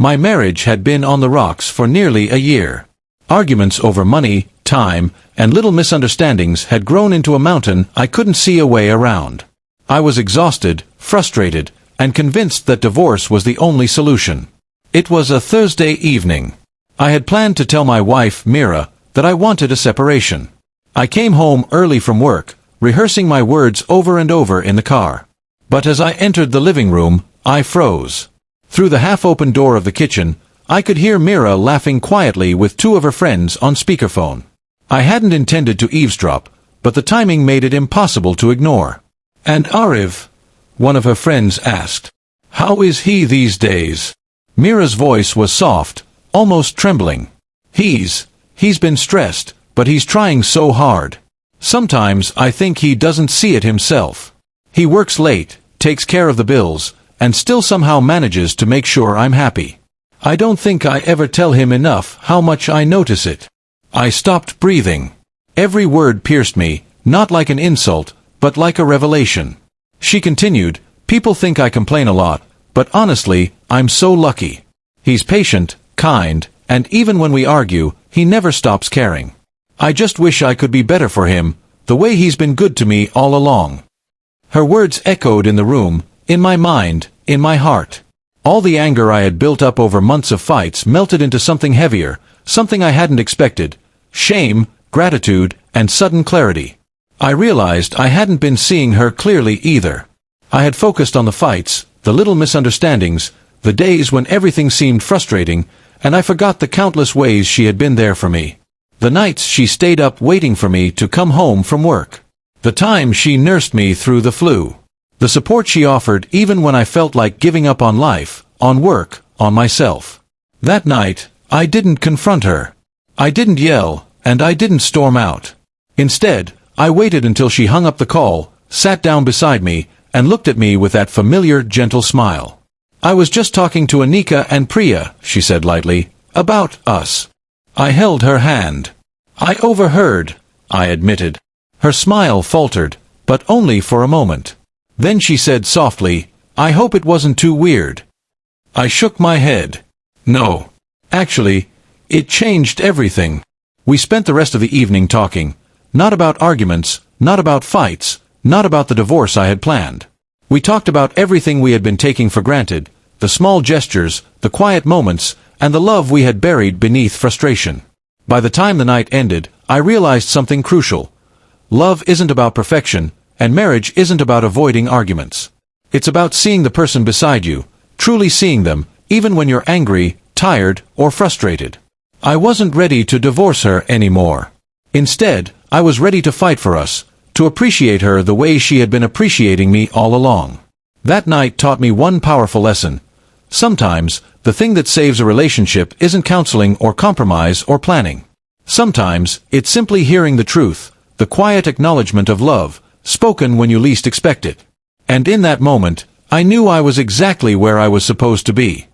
My marriage had been on the rocks for nearly a year. Arguments over money, time, and little misunderstandings had grown into a mountain I couldn't see a way around. I was exhausted, frustrated, and convinced that divorce was the only solution. It was a Thursday evening. I had planned to tell my wife, Mira, that I wanted a separation. I came home early from work, rehearsing my words over and over in the car. But as I entered the living room, I froze. Through the half-open door of the kitchen, I could hear Mira laughing quietly with two of her friends on speakerphone. I hadn't intended to eavesdrop, but the timing made it impossible to ignore. "And Arif?" one of her friends asked. "How is he these days?" Mira's voice was soft, almost trembling. He's been stressed, but he's trying so hard. Sometimes I think he doesn't see it himself. He works late, takes care of the bills, and still somehow manages to make sure I'm happy. I don't think I ever tell him enough how much I notice it." I stopped breathing. Every word pierced me, not like an insult, but like a revelation. She continued, "People think I complain a lot, but honestly, I'm so lucky. He's patient, kind, and even when we argue, he never stops caring. I just wish I could be better for him, the way he's been good to me all along." Her words echoed in the room, in my mind, in my heart. All the anger I had built up over months of fights melted into something heavier, something I hadn't expected: shame, gratitude, and sudden clarity. I realized I hadn't been seeing her clearly either. I had focused on the fights, the little misunderstandings, the days when everything seemed frustrating, and I forgot the countless ways she had been there for me. The nights she stayed up waiting for me to come home from work. The time she nursed me through the flu. The support she offered even when I felt like giving up on life, on work, on myself. That night, I didn't confront her. I didn't yell, and I didn't storm out. Instead, I waited until she hung up the call, sat down beside me, and looked at me with that familiar, gentle smile. "I was just talking to Anika and Priya," she said lightly, "about us." I held her hand. "I overheard," I admitted. Her smile faltered, but only for a moment. Then she said softly, "I hope it wasn't too weird." I shook my head. "No. Actually, it changed everything." We spent the rest of the evening talking, not about arguments, not about fights, not about the divorce I had planned. We talked about everything we had been taking for granted, the small gestures, the quiet moments, and the love we had buried beneath frustration. By the time the night ended, I realized something crucial. Love isn't about perfection, and marriage isn't about avoiding arguments. It's about seeing the person beside you, truly seeing them, even when you're angry, tired, or frustrated. I wasn't ready to divorce her anymore. Instead, I was ready to fight for us, to appreciate her the way she had been appreciating me all along. That night taught me one powerful lesson. Sometimes, the thing that saves a relationship isn't counseling or compromise or planning. Sometimes, it's simply hearing the truth, the quiet acknowledgement of love, spoken when you least expect it. And in that moment, I knew I was exactly where I was supposed to be.